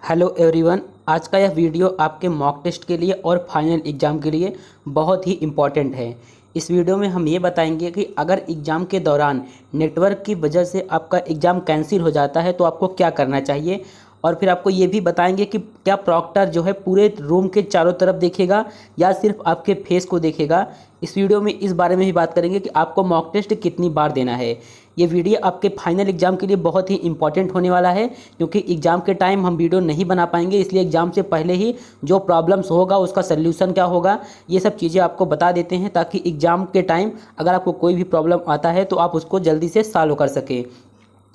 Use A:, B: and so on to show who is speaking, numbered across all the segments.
A: Hello everyone. आज का यह वीडियो आपके मॉक टेस्ट के लिए और फाइनल एग्ज़ाम के लिए बहुत ही इम्पॉर्टेंट है। इस वीडियो में हम ये बताएंगे कि अगर एग्ज़ाम के दौरान नेटवर्क की वजह से आपका एग्ज़ाम कैंसिल हो जाता है तो आपको क्या करना चाहिए, और फिर आपको ये भी बताएंगे कि क्या प्रॉक्टर जो है पूरे रूम के चारों तरफ देखेगा या सिर्फ आपके फेस को देखेगा। इस वीडियो में इस बारे में भी बात करेंगे कि आपको मॉक टेस्ट कितनी बार देना है। ये वीडियो आपके फाइनल एग्ज़ाम के लिए बहुत ही इंपॉर्टेंट होने वाला है, क्योंकि एग्ज़ाम के टाइम हम वीडियो नहीं बना पाएंगे, इसलिए एग्ज़ाम से पहले ही जो प्रॉब्लम्स होगा उसका सल्यूशन क्या होगा ये सब चीज़ें आपको बता देते हैं, ताकि एग्ज़ाम के टाइम अगर आपको कोई भी प्रॉब्लम आता है तो आप उसको जल्दी से सॉल्व कर सकें।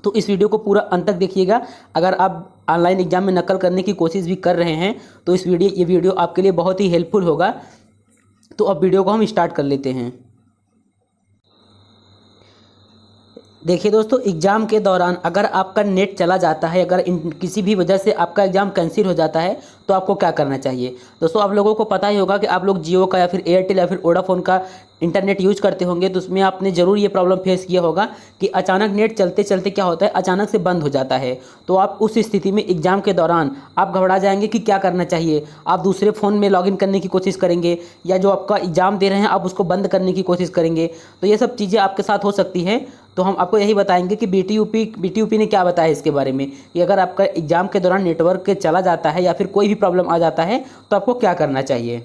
A: तो इस वीडियो को पूरा अंत तक देखिएगा। अगर आप ऑनलाइन एग्ज़ाम में नकल करने की कोशिश भी कर रहे हैं तो ये वीडियो आपके लिए बहुत ही हेल्पफुल होगा। तो अब वीडियो को हम स्टार्ट कर लेते हैं। देखिए दोस्तों, एग्ज़ाम के दौरान अगर आपका नेट चला जाता है, अगर किसी भी वजह से आपका एग्ज़ाम कैंसिल हो जाता है तो आपको क्या करना चाहिए। दोस्तों, आप लोगों को पता ही होगा कि आप लोग जियो का या फिर एयरटेल या फिर वोडाफोन का इंटरनेट यूज करते होंगे, तो उसमें आपने ज़रूर ये प्रॉब्लम फेस किया होगा कि अचानक नेट चलते चलते क्या होता है, अचानक से बंद हो जाता है। तो आप उस स्थिति में एग्ज़ाम के दौरान आप घबरा जाएंगे कि क्या करना चाहिए। आप दूसरे फ़ोन में लॉगिन करने की कोशिश करेंगे या जो आपका एग्ज़ाम दे रहे हैं आप उसको बंद करने की कोशिश करेंगे। तो ये सब चीज़ें आपके साथ हो सकती हैं। तो हम आपको यही बताएंगे कि बीटीयूपी ने क्या बताया इसके बारे में, कि अगर आपका एग्ज़ाम के दौरान नेटवर्क के चला जाता है या फिर कोई भी प्रॉब्लम आ जाता है तो आपको क्या करना चाहिए।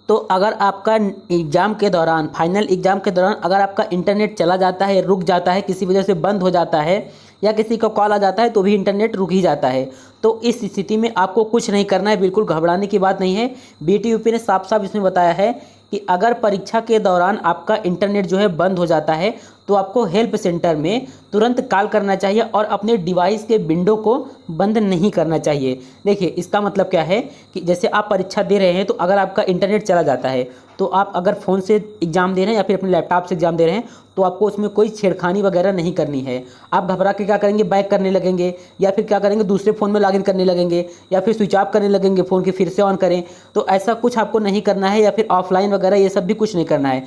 A: तो अगर आपका एग्ज़ाम के दौरान, फाइनल एग्ज़ाम के दौरान अगर आपका इंटरनेट चला जाता है, रुक जाता है, किसी वजह से बंद हो जाता है या किसी का कॉल आ जाता है तो भी इंटरनेट रुक ही जाता है, तो इस स्थिति में आपको कुछ नहीं करना है, बिल्कुल घबराने की बात नहीं है। बीटीयूपी ने साफ साफ इसमें बताया है कि अगर परीक्षा के दौरान आपका इंटरनेट जो है बंद हो जाता है तो आपको हेल्प सेंटर में तुरंत कॉल करना चाहिए और अपने डिवाइस के विंडो को बंद नहीं करना चाहिए। देखिए, इसका मतलब क्या है कि जैसे आप परीक्षा दे रहे हैं तो अगर आपका इंटरनेट चला जाता है तो आप अगर फ़ोन से एग्ज़ाम दे रहे हैं या फिर अपने लैपटॉप से एग्ज़ाम दे रहे हैं तो आपको उसमें कोई छेड़खानी वगैरह नहीं करनी है। आप घबरा के क्या करेंगे, बैक करने लगेंगे या फिर क्या करेंगे, दूसरे फ़ोन में लॉगिन करने लगेंगे या फिर स्विच ऑफ करने लगेंगे, फ़ोन के फिर से ऑन करें। तो ऐसा कुछ आपको नहीं करना है, या फिर ऑफलाइन वगैरह ये सब भी कुछ नहीं करना है।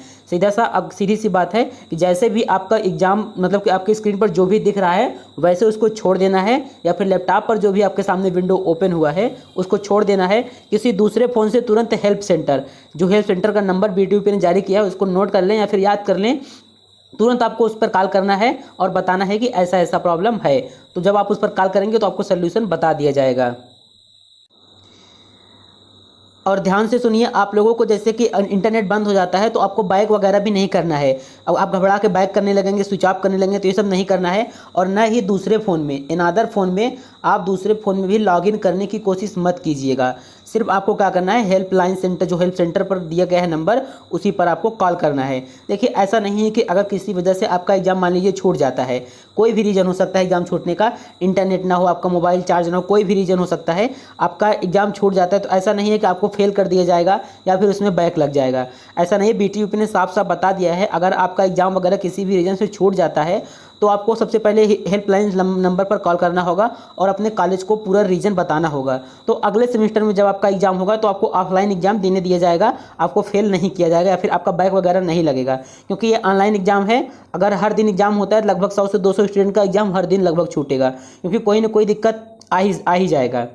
A: सीधी सी बात है कि जैसे भी आपका एग्ज़ाम, मतलब कि आपकी स्क्रीन पर जो भी दिख रहा है वैसे उसको छोड़ देना है, या फिर लैपटॉप पर जो भी आपके सामने विंडो ओपन हुआ है उसको छोड़ देना है। किसी दूसरे फ़ोन से तुरंत हेल्प सेंटर, जो हेल्प सेंटर का नंबर बीटीयूपी ने जारी किया है उसको नोट कर लें या फिर याद कर लें। तुरंत आपको उस पर कॉल करना है और बताना है कि ऐसा ऐसा प्रॉब्लम है। तो जब आप उस पर कॉल करेंगे तो आपको सल्यूशन बता दिया जाएगा। और ध्यान से सुनिए, आप लोगों को जैसे कि इंटरनेट बंद हो जाता है तो आपको बैक वगैरह भी नहीं करना है। अब आप घबरा के बैक करने लगेंगे, स्विच ऑफ करने लगेंगे, तो ये सब नहीं करना है। और न ही दूसरे फ़ोन में, अनदर फ़ोन में आप दूसरे फ़ोन में भी लॉगिन करने की कोशिश मत कीजिएगा। सिर्फ आपको क्या करना है, हेल्पलाइन सेंटर, जो हेल्प सेंटर पर दिया गया है नंबर, उसी पर आपको कॉल करना है। देखिए, ऐसा नहीं है कि अगर किसी वजह से आपका एग्ज़ाम मान लीजिए छूट जाता है, कोई भी रीज़न हो सकता है एग्ज़ाम छूटने का, इंटरनेट ना हो, आपका मोबाइल चार्ज ना हो, कोई भी रीज़न हो सकता है, आपका एग्ज़ाम छूट जाता है, तो ऐसा नहीं है कि आपको फेल कर दिया जाएगा या फिर उसमें बैक लग जाएगा। ऐसा नहीं है, बीटीयूपी ने साफ साफ बता दिया है अगर आपका एग्ज़ाम वगैरह किसी भी रीज़न से छूट जाता है तो आपको सबसे पहले हेल्पलाइन नंबर पर कॉल करना होगा और अपने कॉलेज को पूरा रीज़न बताना होगा। तो अगले सेमेस्टर में जब आपका एग्ज़ाम होगा तो आपको ऑफलाइन एग्ज़ाम देने दिया जाएगा, आपको फेल नहीं किया जाएगा या फिर आपका बैक वगैरह नहीं लगेगा, क्योंकि ये ऑनलाइन एग्ज़ाम है। अगर हर दिन एग्ज़ाम होता है, लगभग 100 से 200 स्टूडेंट का एग्ज़ाम हर दिन लगभग छूटेगा, क्योंकि कोई ना कोई दिक्कत आ ही जाएगा।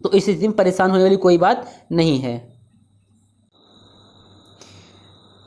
A: तो इस स्थिति में परेशान होने वाली कोई बात नहीं है।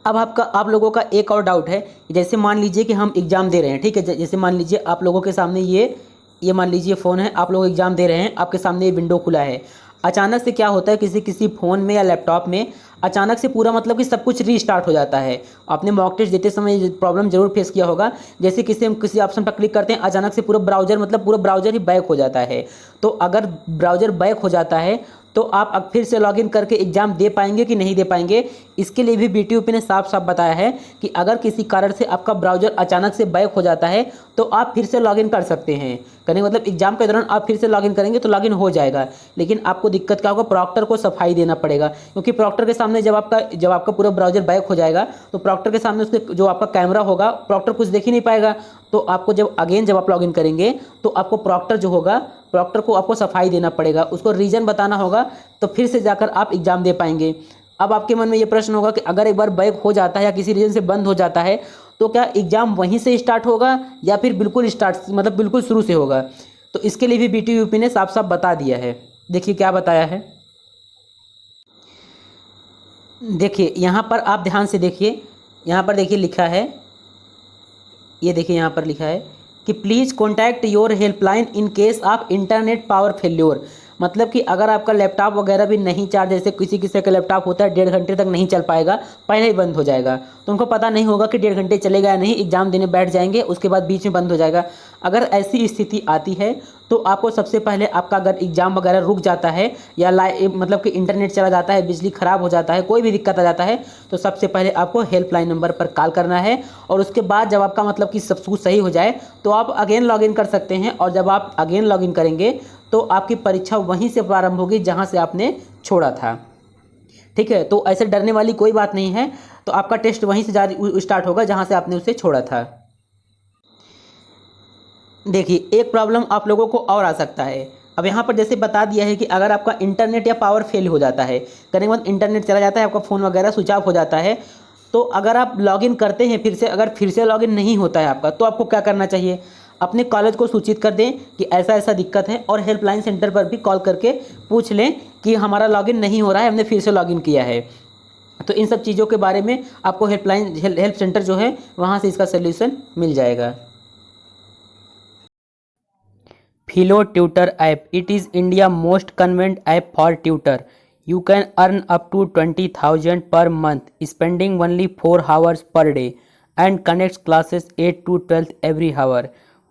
A: अब आप लोगों का एक और डाउट है, जैसे मान लीजिए कि हम एग्ज़ाम दे रहे हैं, ठीक है, जैसे मान लीजिए आप लोगों के सामने ये मान लीजिए फ़ोन है, आप लोग एग्ज़ाम दे रहे हैं, आपके सामने ये विंडो खुला है। अचानक से क्या होता है, किसी फ़ोन में या लैपटॉप में अचानक से पूरा, मतलब कि सब कुछ रीस्टार्ट हो जाता है। आपने मॉक टेस्ट देते समय ये प्रॉब्लम जरूर फेस किया होगा। जैसे किसी ऑप्शन पर क्लिक करते हैं, अचानक से पूरा ब्राउज़र ही बैक हो जाता है। तो अगर ब्राउज़र बैक हो जाता है तो आप अब फिर से लॉगिन करके एग्ज़ाम दे पाएंगे कि नहीं दे पाएंगे। इसके लिए भी बीटीयूपी ने साफ साफ बताया है कि अगर किसी कारण से आपका ब्राउज़र अचानक से बैक हो जाता है तो आप फिर से लॉगिन कर सकते हैं। करने मतलब एग्ज़ाम के दौरान आप फिर से लॉगिन करेंगे तो लॉगिन हो जाएगा, लेकिन आपको दिक्कत क्या होगा, प्रॉक्टर को सफाई देना पड़ेगा, क्योंकि प्रॉक्टर के सामने जब आपका पूरा ब्राउज़र बैक हो जाएगा तो प्रॉक्टर के सामने उसके जो आपका कैमरा होगा, प्रॉक्टर कुछ देख ही नहीं पाएगा। तो आपको जब आप लॉगिन करेंगे तो आपको प्रॉक्टर जो होगा, प्रॉक्टर को आपको सफाई देना पड़ेगा, उसको रीज़न बताना होगा, तो फिर से जाकर आप एग्ज़ाम दे पाएंगे। अब आपके मन में ये प्रश्न होगा कि अगर एक बार बैक हो जाता है या किसी रीज़न से बंद हो जाता है तो क्या एग्ज़ाम वहीं से स्टार्ट होगा या फिर बिल्कुल शुरू से होगा। तो तो इसके लिए भी BTUP ने साफ साफ बता दिया है। देखिए क्या बताया है, देखिए यहाँ पर आप ध्यान से देखिए, यहाँ पर देखिए लिखा है, ये देखिए यहाँ पर लिखा है कि please contact your helpline in case of internet power failure. मतलब कि अगर आपका लैपटॉप वगैरह भी नहीं चार्ज, जैसे किसी किसी का लैपटॉप होता है 1.5 घंटे तक नहीं चल पाएगा, पहले ही बंद हो जाएगा, तो उनको पता नहीं होगा कि 1.5 घंटे चलेगा या नहीं, एग्जाम देने बैठ जाएंगे, उसके बाद बीच में बंद हो जाएगा। अगर ऐसी स्थिति आती है तो आपको सबसे पहले आपका अगर एग्जाम वगैरह रुक जाता है या मतलब कि इंटरनेट चला जाता है, बिजली ख़राब हो जाता है, कोई भी दिक्कत आ जाता है, तो सबसे पहले आपको हेल्पलाइन नंबर पर कॉल करना है। और उसके बाद जब आपका मतलब कि सब कुछ सही हो जाए तो आप अगेन लॉगिन कर सकते हैं। और जब आप अगेन लॉगिन करेंगे तो आपकी परीक्षा वहीं से प्रारंभ होगी जहां से आपने छोड़ा था। ठीक है, तो ऐसे डरने वाली कोई बात नहीं है। तो आपका टेस्ट वहीं से जारी स्टार्ट होगा जहां से आपने उसे छोड़ा था। देखिए एक प्रॉब्लम आप लोगों को और आ सकता है। अब यहाँ पर जैसे बता दिया है कि अगर आपका इंटरनेट या पावर फेल हो जाता है, करने के बाद इंटरनेट चला जाता है, आपका फ़ोन वगैरह स्विच ऑफ हो जाता है, तो अगर आप लॉगिन करते हैं फिर से, अगर फिर से लॉगिन नहीं होता है आपका, तो आपको क्या करना चाहिए, अपने कॉलेज को सूचित कर दें कि ऐसा ऐसा दिक्कत है, और हेल्पलाइन सेंटर पर भी कॉल करके पूछ लें कि हमारा लॉगिन नहीं हो रहा है, हमने फिर से लॉगिन किया है। तो इन सब चीज़ों के बारे में आपको हेल्प सेंटर जो है वहाँ से इसका सोल्यूशन मिल जाएगा। Philo Tutor app. It is India's most convenient app for tutor. You can earn up to 20,000 per month, spending only 4 hours per day, and connects classes 8 to 12 every hour.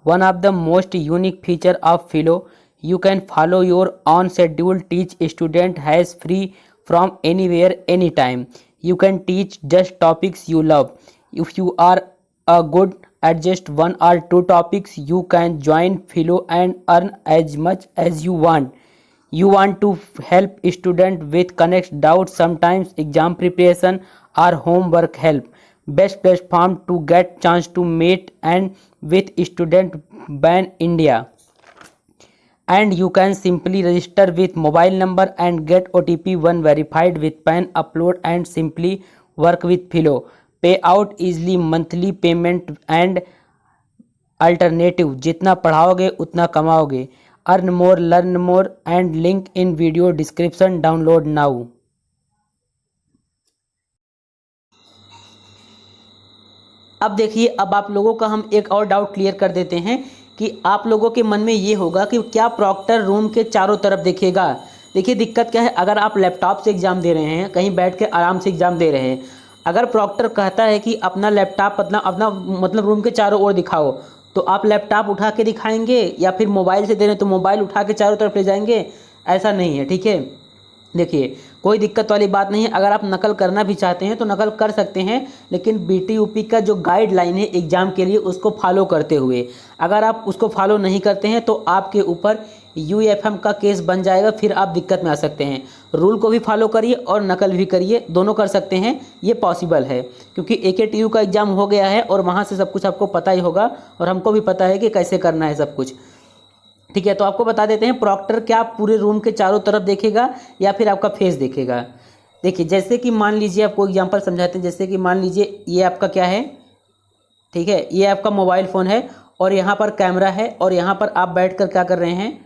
A: One of the most unique feature of Philo, you can follow your own schedule, teach student has free from anywhere, anytime. You can teach just topics you love. If you are a good at just 1 or 2 topics, you can join Philo and earn as much as you want. You want to help student with connect doubts, sometimes exam preparation or homework help. Best platform to get chance to meet and with student ban India. And you can simply register with mobile number and get OTP one verified with PAN upload and simply work with Philo. Pay out easily, monthly payment and alternative, जितना पढ़ाओगे उतना कमाओगे। Earn more, learn more and link in video description, download now. अब देखिए, अब आप लोगों का हम एक और डाउट क्लियर कर देते हैं कि आप लोगों के मन में ये होगा कि क्या प्रॉक्टर रूम के चारों तरफ देखेगा। देखिए दिक्कत क्या है, अगर आप लैपटॉप से एग्ज़ाम दे रहे हैं, कहीं बैठ के आराम से एग्ज़ाम दे रहे हैं, अगर प्रॉक्टर कहता है कि अपना लैपटॉप अपना मतलब रूम के चारों ओर दिखाओ, तो आप लैपटॉप उठा के दिखाएंगे या फिर मोबाइल से दे रहे हैं तो मोबाइल उठा के चारों तरफ ले जाएंगे, ऐसा नहीं है। ठीक है, देखिए कोई दिक्कत वाली बात नहीं है। अगर आप नकल करना भी चाहते हैं तो नकल कर सकते हैं, लेकिन BTUP का जो गाइडलाइन है एग्ज़ाम के लिए उसको फॉलो करते हुए। अगर आप उसको फॉलो नहीं करते हैं तो आपके ऊपर UFM का केस बन जाएगा, फिर आप दिक्कत में आ सकते हैं। रूल को भी फॉलो करिए और नकल भी करिए, दोनों कर सकते हैं, ये पॉसिबल है, क्योंकि AKTU का एग्ज़ाम हो गया है और वहाँ से सब कुछ आपको पता ही होगा और हमको भी पता है कि कैसे करना है सब कुछ। ठीक है, तो आपको बता देते हैं प्रॉक्टर क्या पूरे रूम के चारों तरफ देखेगा या फिर आपका फेस देखेगा। देखिए जैसे कि मान लीजिए, आपको एग्जांपल समझाते हैं। जैसे कि मान लीजिए ये आपका क्या है, ठीक है, ये आपका मोबाइल फ़ोन है और यहाँ पर कैमरा है और यहाँ पर आप बैठकर क्या कर रहे हैं,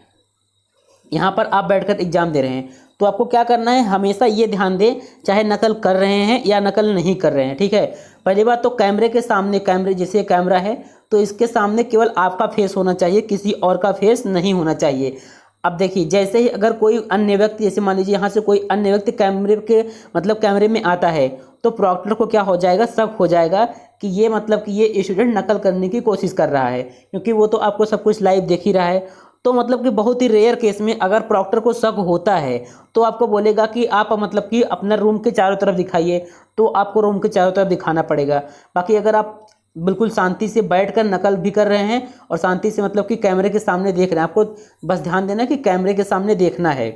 A: यहाँ पर आप बैठकर एग्ज़ाम दे रहे हैं। तो आपको क्या करना है, हमेशा ये ध्यान दें, चाहे नकल कर रहे हैं या नकल नहीं कर रहे हैं। ठीक है, पहली बात तो कैमरे के सामने, कैमरे जैसे कैमरा है तो इसके सामने केवल आपका फेस होना चाहिए, किसी और का फेस नहीं होना चाहिए। अब देखिए जैसे ही अगर कोई अन्य व्यक्ति, जैसे मान लीजिए यहाँ से कोई अन्य व्यक्ति कैमरे में आता है, तो प्रॉक्टर को क्या हो जाएगा, शक हो जाएगा कि ये मतलब कि ये स्टूडेंट नकल करने की कोशिश कर रहा है, क्योंकि वो तो आपको सब कुछ लाइव देख ही रहा है। तो मतलब कि बहुत ही रेयर केस में अगर प्रॉक्टर को शक होता है तो आपको बोलेगा कि आप मतलब कि अपना रूम के चारों तरफ दिखाइए, तो आपको रूम के चारों तरफ दिखाना पड़ेगा। बाकी अगर आप बिल्कुल शांति से बैठकर नकल भी कर रहे हैं और शांति से मतलब कि कैमरे के सामने देख रहे हैं, आपको बस ध्यान देना कि कैमरे के सामने देखना है।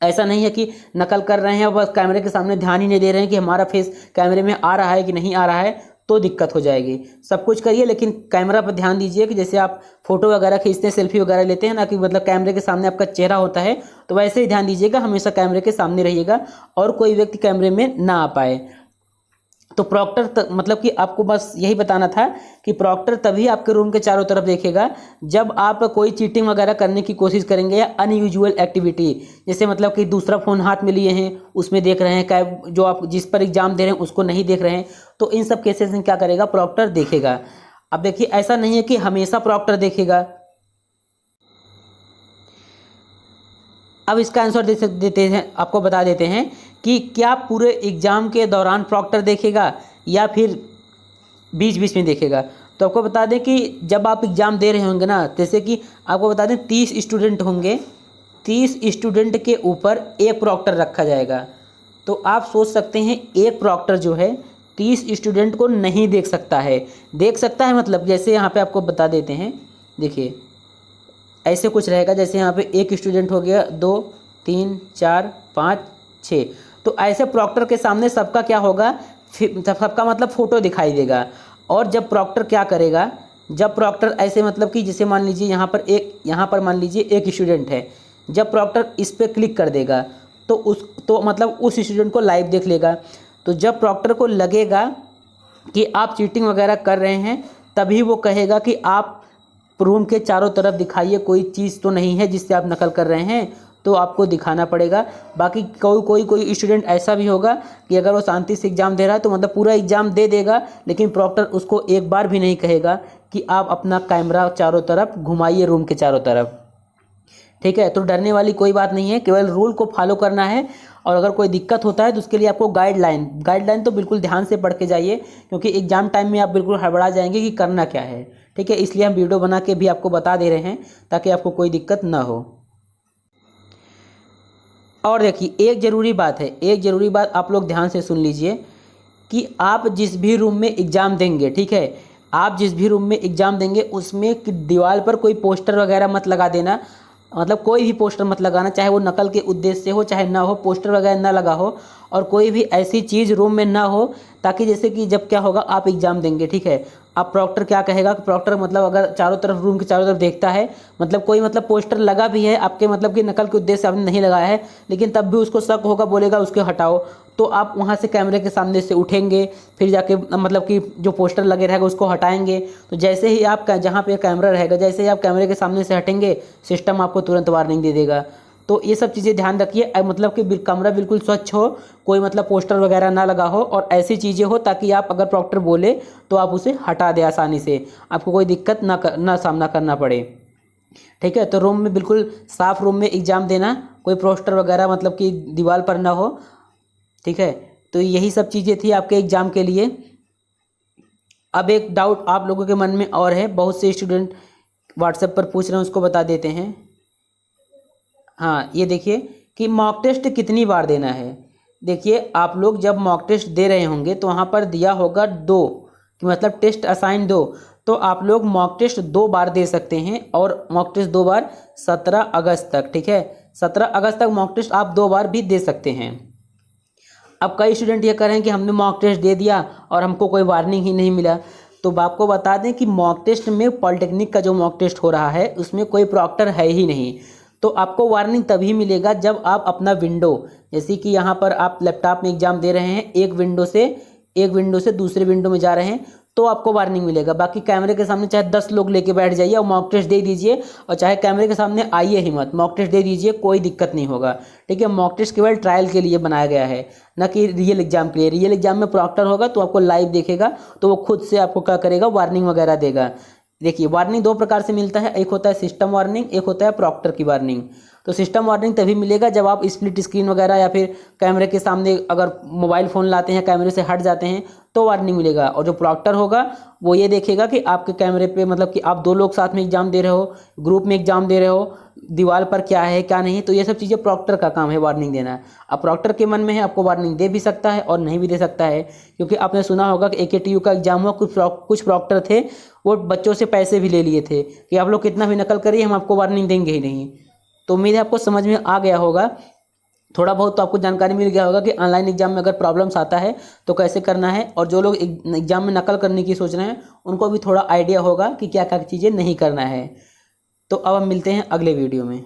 A: ऐसा नहीं है कि नकल कर रहे हैं और बस कैमरे के सामने ध्यान ही नहीं दे रहे हैं कि हमारा फेस कैमरे में आ रहा है कि नहीं आ रहा है, तो दिक्कत हो जाएगी। सब कुछ करिए लेकिन कैमरा पर ध्यान दीजिए कि जैसे आप फोटो वगैरह खींचते हैं, सेल्फी वगैरह लेते हैं ना, कि मतलब कैमरे के सामने आपका चेहरा होता है, तो वैसे ही ध्यान दीजिएगा, हमेशा कैमरे के सामने रहिएगा और कोई व्यक्ति कैमरे में ना आ पाए। तो प्रॉक्टर मतलब कि आपको बस यही बताना था कि प्रॉक्टर तभी आपके रूम के चारों तरफ देखेगा जब आप कोई चीटिंग वगैरह करने की कोशिश करेंगे या अनयूजुअल एक्टिविटी, जैसे मतलब कि दूसरा फ़ोन हाथ में लिए हैं उसमें देख रहे हैं, क्या जो आप जिस पर एग्जाम दे रहे हैं उसको नहीं देख रहे हैं, तो इन सब केसेस में क्या करेगा प्रॉक्टर देखेगा। अब देखिए ऐसा नहीं है कि हमेशा प्रॉक्टर देखेगा। अब इसका आंसर देते हैं, आपको बता देते हैं कि क्या पूरे एग्ज़ाम के दौरान प्रॉक्टर देखेगा या फिर बीच बीच में देखेगा। तो आपको बता दें कि जब आप एग्ज़ाम दे रहे होंगे ना, जैसे कि आपको बता दें 30 स्टूडेंट होंगे, 30 स्टूडेंट के ऊपर एक प्रॉक्टर रखा जाएगा। तो आप सोच सकते हैं एक प्रॉक्टर जो है 30 स्टूडेंट को नहीं देख सकता है। देख सकता है मतलब जैसे यहाँ पे आपको बता देते हैं, देखिए ऐसे कुछ रहेगा, जैसे यहाँ पे एक स्टूडेंट हो गया, 2 3 4 5 6, तो ऐसे प्रॉक्टर के सामने सबका क्या होगा, सबका मतलब फ़ोटो दिखाई देगा। और जब प्रॉक्टर क्या करेगा, जब प्रॉक्टर ऐसे मतलब कि जैसे मान लीजिए यहाँ पर मान लीजिए एक स्टूडेंट है, जब प्रॉक्टर इस पर क्लिक कर देगा तो मतलब उस स्टूडेंट को लाइव देख लेगा। तो जब प्रॉक्टर को लगेगा कि आप चीटिंग वगैरह कर रहे हैं तभी वो कहेगा कि आप रूम के चारों तरफ दिखाइए, कोई चीज़ तो नहीं है जिससे आप नकल कर रहे हैं, तो आपको दिखाना पड़ेगा। बाकी कोई स्टूडेंट ऐसा भी होगा कि अगर वो शांति से एग्ज़ाम दे रहा है तो मतलब पूरा एग्ज़ाम दे देगा, लेकिन प्रॉक्टर उसको एक बार भी नहीं कहेगा कि आप अपना कैमरा चारों तरफ घुमाइए रूम के चारों तरफ। ठीक है, तो डरने वाली कोई बात नहीं है, केवल रूल को फॉलो करना है। और अगर कोई दिक्कत होता है तो उसके लिए आपको गाइडलाइन तो बिल्कुल ध्यान से पढ़ के जाइए, क्योंकि एग्ज़ाम टाइम में आप बिल्कुल हड़बड़ा जाएंगे कि करना क्या है। ठीक है, इसलिए हम वीडियो बना के भी आपको बता दे रहे हैं ताकि आपको कोई दिक्कत ना हो। और देखिए एक ज़रूरी बात आप लोग ध्यान से सुन लीजिए कि आप जिस भी रूम में एग्ज़ाम देंगे, ठीक है, आप जिस भी रूम में एग्ज़ाम देंगे उसमें दीवार पर कोई पोस्टर वगैरह मत लगा देना, मतलब कोई भी पोस्टर मत लगाना, चाहे वो नकल के उद्देश्य से हो चाहे ना हो, पोस्टर वगैरह ना लगा हो। और कोई भी ऐसी चीज़ रूम में ना हो ताकि जैसे कि जब क्या होगा आप एग्ज़ाम देंगे, ठीक है, अब प्रॉक्टर क्या कहेगा कि प्रॉक्टर मतलब अगर चारों तरफ रूम के चारों तरफ देखता है, मतलब कोई मतलब पोस्टर लगा भी है आपके मतलब कि नकल के उद्देश्य से आपने नहीं लगाया है, लेकिन तब भी उसको शक होगा, बोलेगा उसको हटाओ, तो आप वहाँ से कैमरे के सामने से उठेंगे, फिर जाके मतलब कि जो पोस्टर लगे रहेगा उसको हटाएंगे। तो जैसे ही आप जहाँ पे कैमरा रहेगा, जैसे ही आप कैमरे के सामने से हटेंगे सिस्टम आपको तुरंत वार्निंग दे देगा। तो ये सब चीज़ें ध्यान रखिए, मतलब कि कमरा बिल्कुल स्वच्छ हो, कोई मतलब पोस्टर वगैरह ना लगा हो और ऐसी चीज़ें हो ताकि आप अगर प्रॉक्टर बोले तो आप उसे हटा दें आसानी से, आपको कोई दिक्कत ना सामना करना पड़े। ठीक है, तो रूम में बिल्कुल साफ़ रूम में एग्ज़ाम देना, कोई पोस्टर वगैरह मतलब कि दीवार पर ना हो। ठीक है, तो यही सब चीज़ें थी आपके एग्ज़ाम के लिए। अब एक डाउट आप लोगों के मन में और है, बहुत से स्टूडेंट व्हाट्सएप पर पूछ रहे हैं, उसको बता देते हैं। हाँ, ये देखिए कि मॉक टेस्ट कितनी बार देना है। देखिए आप लोग जब मॉक टेस्ट दे रहे होंगे तो वहाँ पर दिया होगा 2 कि मतलब टेस्ट असाइन 2, तो आप लोग मॉक टेस्ट 2 बार दे सकते हैं और मॉक टेस्ट 2 बार 17 अगस्त तक। ठीक है, 17 अगस्त तक मॉक टेस्ट आप 2 बार भी दे सकते हैं। अब कई स्टूडेंट ये कह रहे हैं कि हमने मॉक टेस्ट दे दिया और हमको कोई वार्निंग ही नहीं मिला। तो आपको बता दें कि मॉक टेस्ट में पॉलिटेक्निक का जो मॉक टेस्ट हो रहा है उसमें कोई प्रॉक्टर है ही नहीं। तो आपको वार्निंग तभी मिलेगा जब आप अपना विंडो, जैसे कि यहाँ पर आप लैपटॉप में एग्जाम दे रहे हैं, एक विंडो से दूसरे विंडो में जा रहे हैं तो आपको वार्निंग मिलेगा। बाकी कैमरे के सामने चाहे 10 लोग लेके बैठ जाइए और मॉक टेस्ट दे दीजिए, और चाहे कैमरे के सामने आइए ही मत, मॉक टेस्ट दे दीजिए, कोई दिक्कत नहीं होगा। ठीक है, मॉक टेस्ट केवल ट्रायल के लिए बनाया गया है, ना कि रियल एग्जाम के लिए। रियल एग्जाम में प्रॉक्टर होगा तो आपको लाइव देखेगा, तो वो खुद से आपको क्या करेगा, वार्निंग वगैरह देगा। देखिए वार्निंग 2 प्रकार से मिलता है, एक होता है सिस्टम वार्निंग, एक होता है प्रॉक्टर की वार्निंग। तो सिस्टम वार्निंग तभी मिलेगा जब आप स्प्लिट स्क्रीन वगैरह या फिर कैमरे के सामने अगर मोबाइल फ़ोन लाते हैं, कैमरे से हट जाते हैं तो वार्निंग मिलेगा। और जो प्रॉक्टर होगा वो ये देखेगा कि आपके कैमरे पे मतलब कि आप 2 लोग साथ में एग्जाम दे रहे हो, ग्रुप में एग्जाम दे रहे हो, दीवार पर क्या है क्या नहीं, तो ये सब चीज़ें प्रॉक्टर का काम है वार्निंग देना। अब प्रॉक्टर के मन में है आपको वार्निंग दे भी सकता है और नहीं भी दे सकता है, क्योंकि आपने सुना होगा कि AKTU का एग्जाम हुआ, कुछ प्रॉक्टर थे वो बच्चों से पैसे भी ले लिए थे कि आप लोग कितना भी नकल करिए हम आपको वार्निंग देंगे ही नहीं। तो उम्मीद है आपको समझ में आ गया होगा, थोड़ा बहुत तो आपको जानकारी मिल गया होगा कि ऑनलाइन एग्जाम में अगर प्रॉब्लम्स आता है तो कैसे करना है, और जो लोग एग्जाम में नकल करने की सोच रहे हैं उनको भी थोड़ा आइडिया होगा कि क्या क्या चीज़ें नहीं करना है। तो अब हम मिलते हैं अगले वीडियो में।